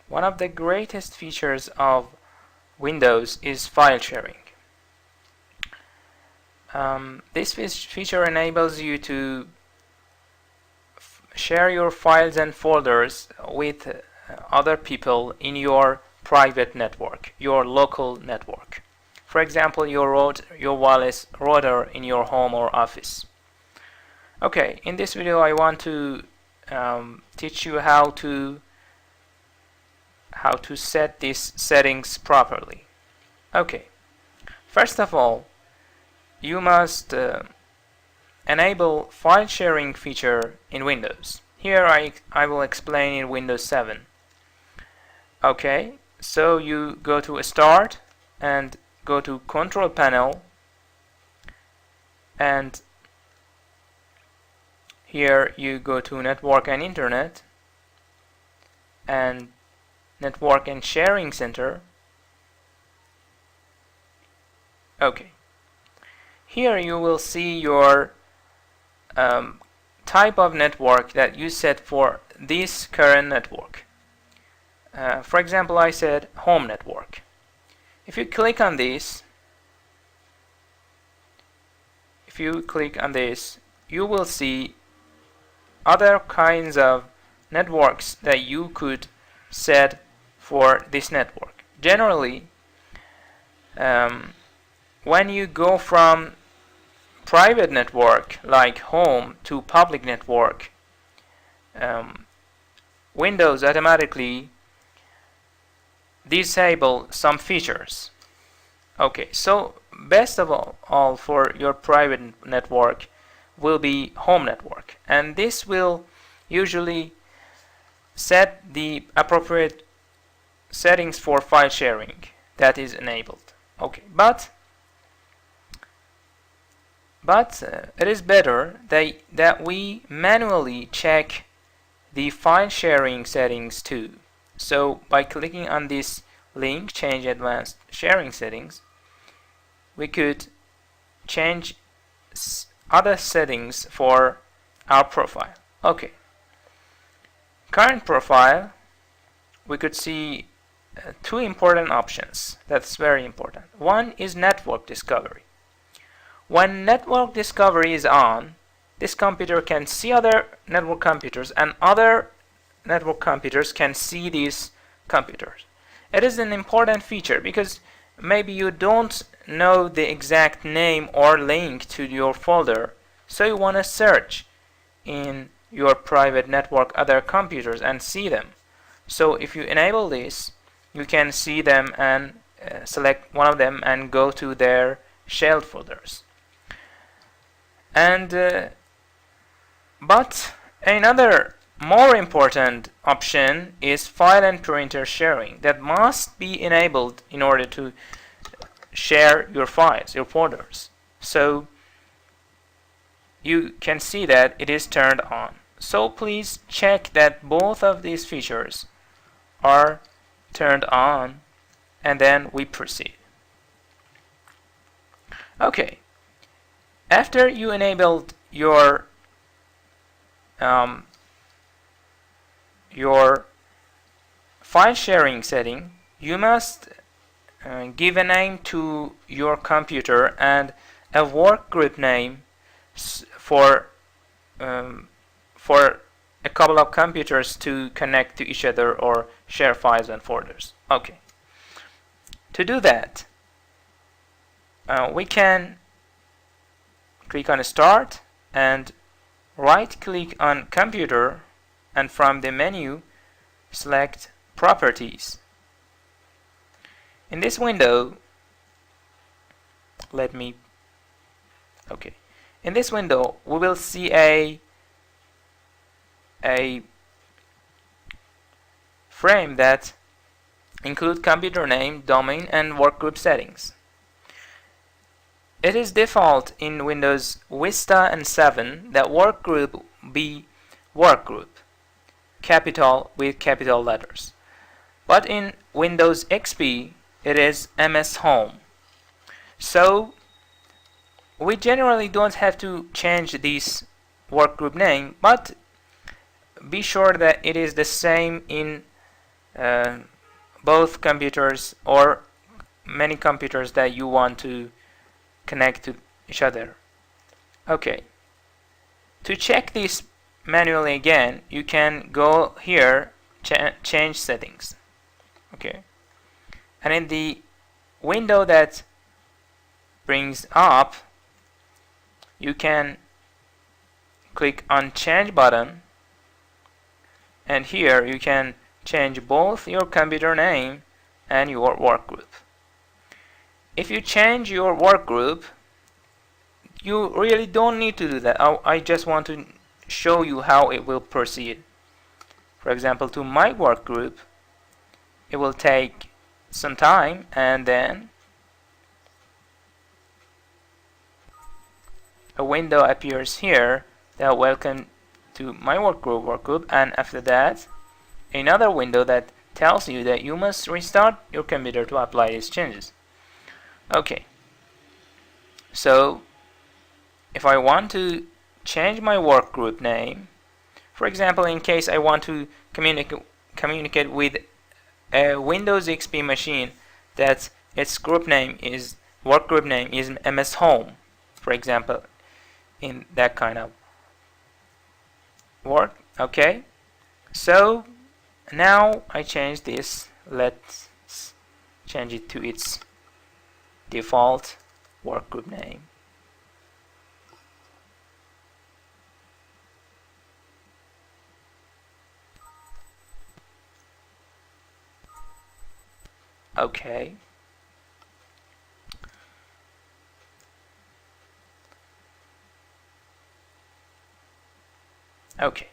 One of the greatest features of Windows is file sharing. This feature enables you to share your files and folders with other people in your private network, your local network. For example, your wireless router in your home or office. Okay, in this video I want to teach you how to set these settings properly. Okay, first of all, you must enable file sharing feature in Windows. Here I will explain in Windows 7. Okay, so you go to Start and go to Control Panel, and here you go to Network and Internet and Network and Sharing Center. Okay, here you will see your type of network that you set for this current network. For example, I said home network. If you click on this, you will see other kinds of networks that you could set for this network. Generally, when you go from private network like home to public network, Windows automatically disable some features. Okay, so best of all for your private network will be home network, and this will usually set the appropriate settings for file sharing that is enabled. Okay, but it is better that we manually check the file sharing settings too. So by clicking on this link, change advanced sharing settings, we could change other settings for our profile. Okay, current profile, we could see two important options. That's very important. One is network discovery. When network discovery is on, this computer can see other network computers, and other network computers can see these computers. It is an important feature because maybe you don't know the exact name or link to your folder, so you want to search in your private network other computers and see them. So if you enable this, you can see them and select one of them and go to their shell folders. And but another more important option is file and printer sharing that must be enabled in order to share your files, your folders. So you can see that it is turned on. So please check that both of these features are turned on, and then we proceed. Okay, after you enabled your file sharing setting, you must give a name to your computer and a work group name for a couple of computers to connect to each other or share files and folders. Okay, to do that, we can click on Start and right click on Computer, and from the menu select Properties. In this window, in this window we will see a frame that includes computer name, domain, and workgroup settings. It is default in Windows Vista and 7 that workgroup be workgroup, capital with capital letters. But in Windows XP, it is MS Home. So we generally don't have to change this workgroup name, but be sure that it is the same in uh, both computers or many computers that you want to connect to each other. Okay, to check this manually again, you can go here, change settings. Okay, and in the window that brings up, you can click on change button, and here you can change both your computer name and your work group. If you change your work group, you really don't need to do that. I just want to show you how it will proceed. For example, to my work group, it will take some time, and then a window appears here that welcome to my work group, and after that another window that tells you that you must restart your computer to apply these changes. Okay, so if I want to change my work group name, for example, in case I want to communicate with a Windows XP machine that its work group name is MS Home, for example, in that kind of work. Okay, so now I change this. Let's change it to its default work group name. Okay, okay,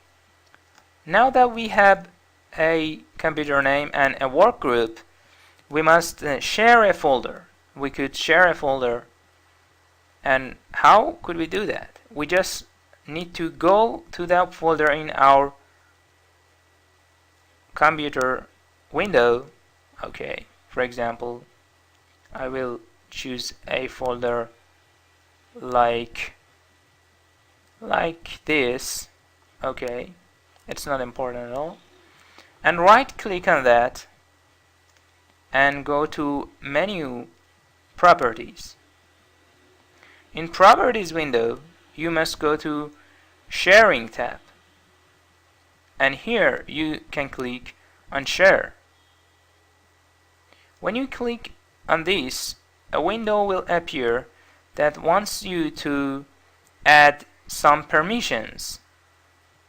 now that we have a computer name and a work group, we must share a folder. We could share a folder, and how could we do that? We just need to go to that folder in our computer window. Okay, for example, I will choose a folder like this. Okay, it's not important at all, and right click on that and go to menu properties. In properties window, you must go to sharing tab, and here you can click on share. When you click on this, a window will appear that wants you to add some permissions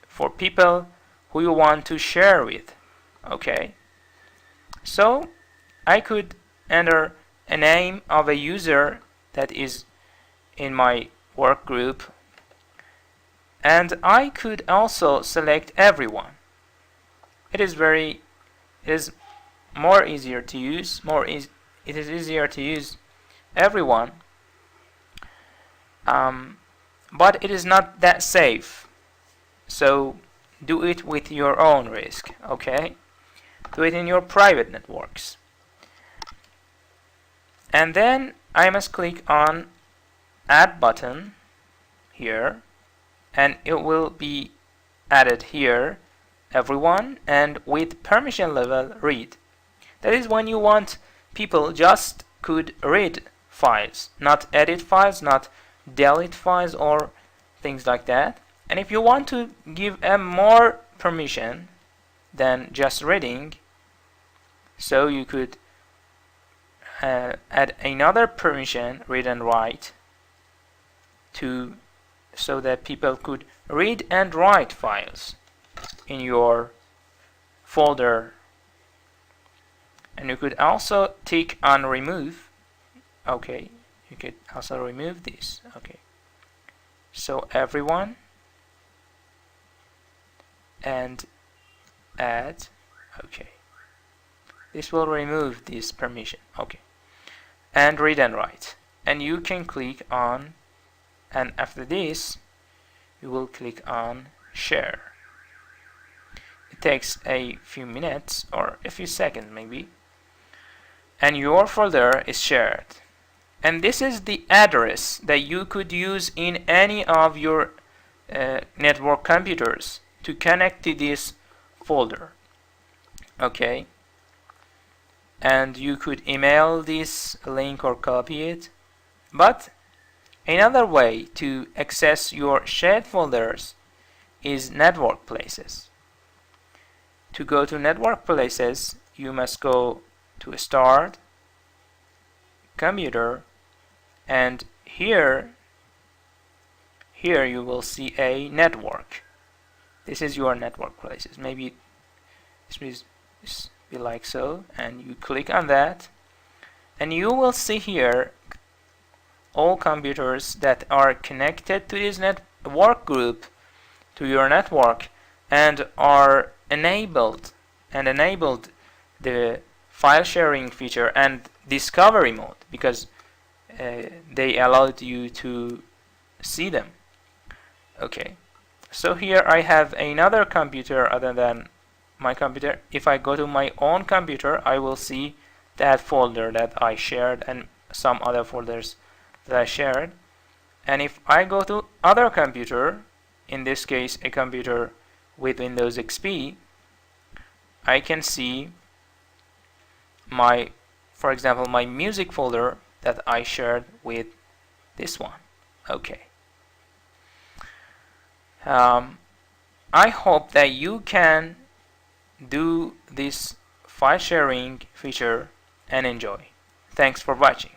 for people who you want to share with. Okay, so I could enter a name of a user that is in my work group, and I could also select everyone. It is more easier to use. It is easier to use everyone, but it is not that safe. So do it with your own risk. Okay, do it in your private networks, and then I must click on add button here, and it will be added here, everyone, and with permission level read. That is when you want people just could read files, not edit files, not delete files or things like that. And if you want to give a more permission than just reading, so you could add another permission, read and write, so that people could read and write files in your folder. And you could also tick on remove. Okay, you could also remove this. Okay, so everyone, and add. Okay, this will remove this permission. Okay, and read and write, and you can click on, and after this you will click on share. It takes a few minutes or a few seconds maybe, and your folder is shared. And this is the address that you could use in any of your network computers to connect to this folder. Okay, and you could email this link or copy it. But another way to access your shared folders is network places. To go to network places, you must go to Start, Computer, and here you will see a network. This is your network places. Maybe this be like so, and you click on that, and you will see here all computers that are connected to this work group, to your network, and are enabled the file sharing feature and discovery mode, because they allowed you to see them. Okay, so here I have another computer other than my computer. If I go to my own computer, I will see that folder that I shared and some other folders that I shared. And if I go to other computer, in this case a computer with Windows XP, I can see for example, my music folder that I shared with this one. Okay. I hope that you can do this file sharing feature and enjoy. Thanks for watching.